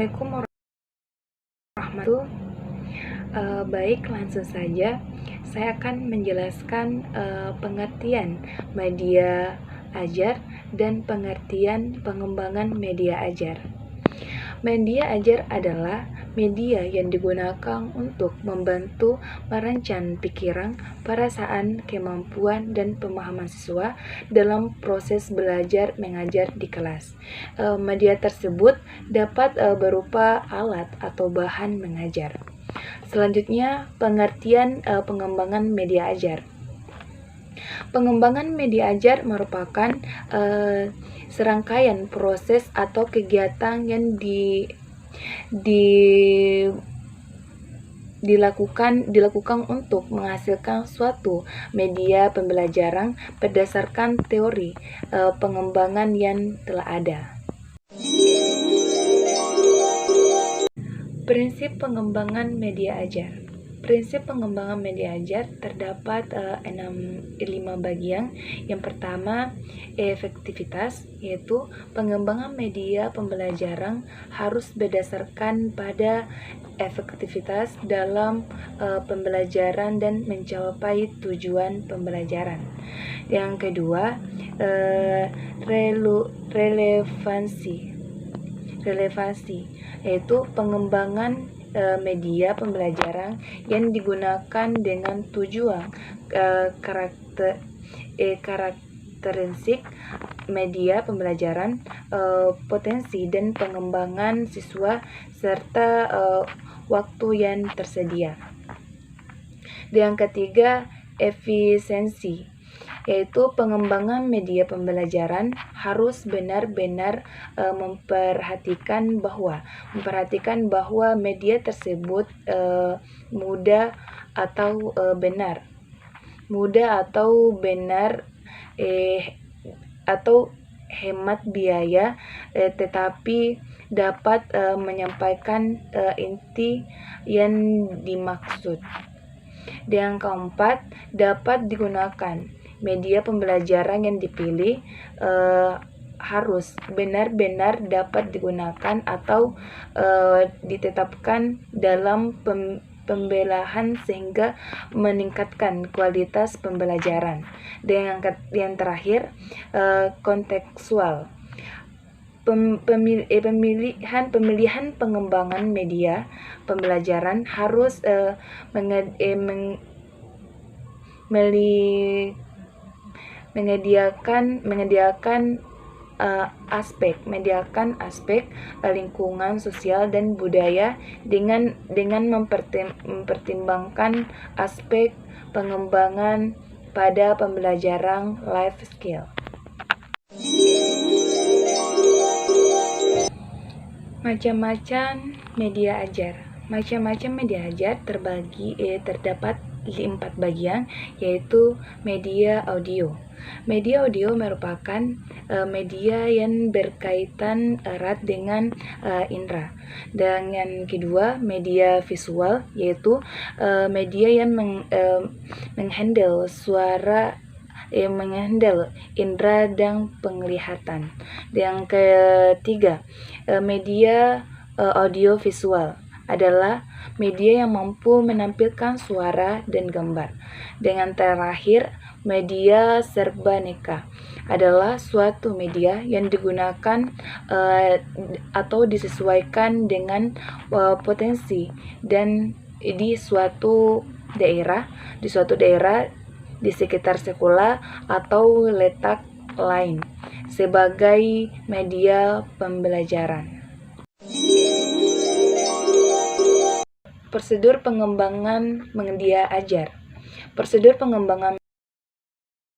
Assalamualaikum warahmatullahi wabarakatuh. Baik, langsung saja saya akan menjelaskan pengertian media ajar dan pengertian pengembangan media ajar. Media ajar adalah media yang digunakan untuk membantu merancang pikiran, perasaan, kemampuan, dan pemahaman siswa dalam proses belajar mengajar di kelas. Media tersebut dapat berupa alat atau bahan mengajar. Selanjutnya, pengertian pengembangan media ajar. Pengembangan media ajar merupakan serangkaian proses atau kegiatan yang dilakukan untuk menghasilkan suatu media pembelajaran berdasarkan teori pengembangan yang telah ada. Prinsip pengembangan media ajar. Prinsip pengembangan media ajar terdapat 5 bagian. Yang pertama, efektivitas, yaitu pengembangan media pembelajaran harus berdasarkan pada efektivitas dalam pembelajaran dan mencapai tujuan pembelajaran. Yang kedua, relevansi, yaitu pengembangan media pembelajaran yang digunakan dengan tujuan karakteristik media pembelajaran, potensi dan pengembangan siswa, serta waktu yang tersedia. Yang ketiga, efisiensi, yaitu pengembangan media pembelajaran harus benar-benar memperhatikan bahwa media tersebut mudah atau benar atau hemat biaya, tetapi dapat menyampaikan inti yang dimaksud. Yang keempat, dapat digunakan. Media pembelajaran yang dipilih harus benar-benar dapat digunakan atau ditetapkan dalam pembelajaran sehingga meningkatkan kualitas pembelajaran. Dan yang terakhir, kontekstual. Pemilihan pengembangan media pembelajaran harus menyediakan aspek lingkungan sosial dan budaya dengan mempertimbangkan aspek pengembangan pada pembelajaran life skill. Macam-macam media ajar. Macam-macam media ajar terdapat 4 bagian, yaitu media audio. Media audio merupakan media yang berkaitan erat dengan indera. Dan yang kedua, media visual, yaitu media yang menghandle suara, menghandle indera dan penglihatan. Yang ketiga, media audio visual adalah media yang mampu menampilkan suara dan gambar. Dengan terakhir, media serbaneka adalah suatu media yang digunakan atau disesuaikan dengan potensi dan di suatu daerah di sekitar sekolah atau letak lain sebagai media pembelajaran. Prosedur pengembangan media ajar. Prosedur pengembangan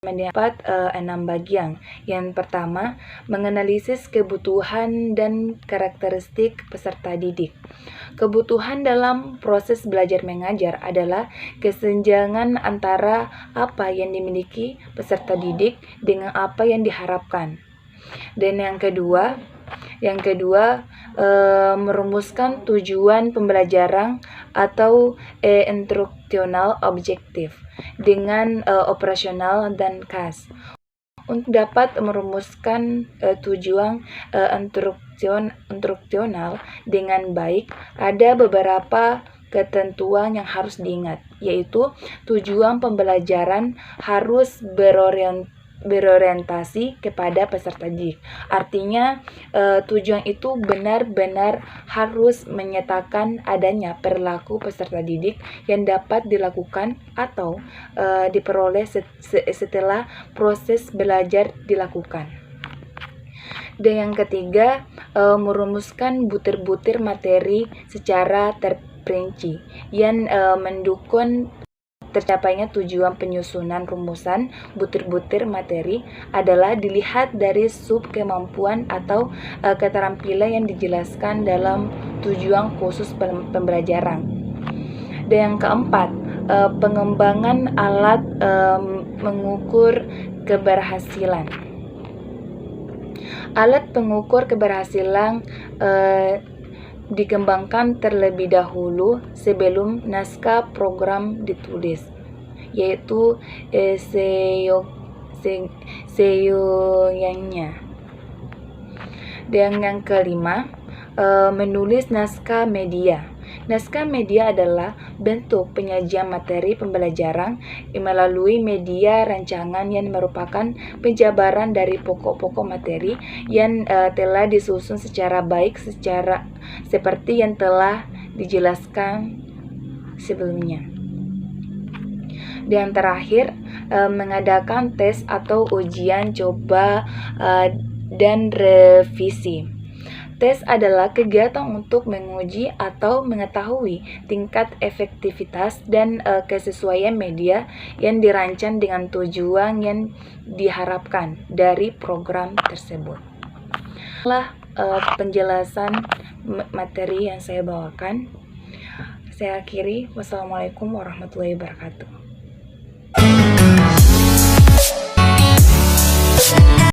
mendapat 6 bagian. Yang pertama, menganalisis kebutuhan dan karakteristik peserta didik. Kebutuhan dalam proses belajar mengajar adalah kesenjangan antara apa yang dimiliki peserta didik dengan apa yang diharapkan. Dan yang kedua, merumuskan tujuan pembelajaran atau instruksional objektif dengan operasional dan khas Untuk dapat merumuskan tujuan instruksional dengan baik, ada beberapa ketentuan yang harus diingat, yaitu tujuan pembelajaran harus berorientasi kepada peserta didik. Artinya tujuan itu benar-benar harus menyatakan adanya perilaku peserta didik yang dapat dilakukan atau diperoleh setelah proses belajar dilakukan. Dan yang ketiga, merumuskan butir-butir materi secara terperinci yang mendukung tercapainya tujuan. Penyusunan rumusan butir-butir materi adalah dilihat dari sub kemampuan atau keterampilan yang dijelaskan dalam tujuan khusus pembelajaran. Dan yang keempat, pengembangan alat mengukur keberhasilan. Alat pengukur keberhasilan dikembangkan terlebih dahulu sebelum naskah program ditulis, yaitu seyogyanya. Dan yang kelima, menulis naskah media. Naskah media adalah bentuk penyajian materi pembelajaran melalui media rancangan yang merupakan penjabaran dari pokok-pokok materi yang telah disusun secara baik seperti yang telah dijelaskan sebelumnya. Dan terakhir, mengadakan tes atau ujian coba dan revisi. Tes adalah kegiatan untuk menguji atau mengetahui tingkat efektivitas dan kesesuaian media yang dirancang dengan tujuan yang diharapkan dari program tersebut. Itulah penjelasan materi yang saya bawakan. Saya akhiri. Wassalamualaikum warahmatullahi wabarakatuh.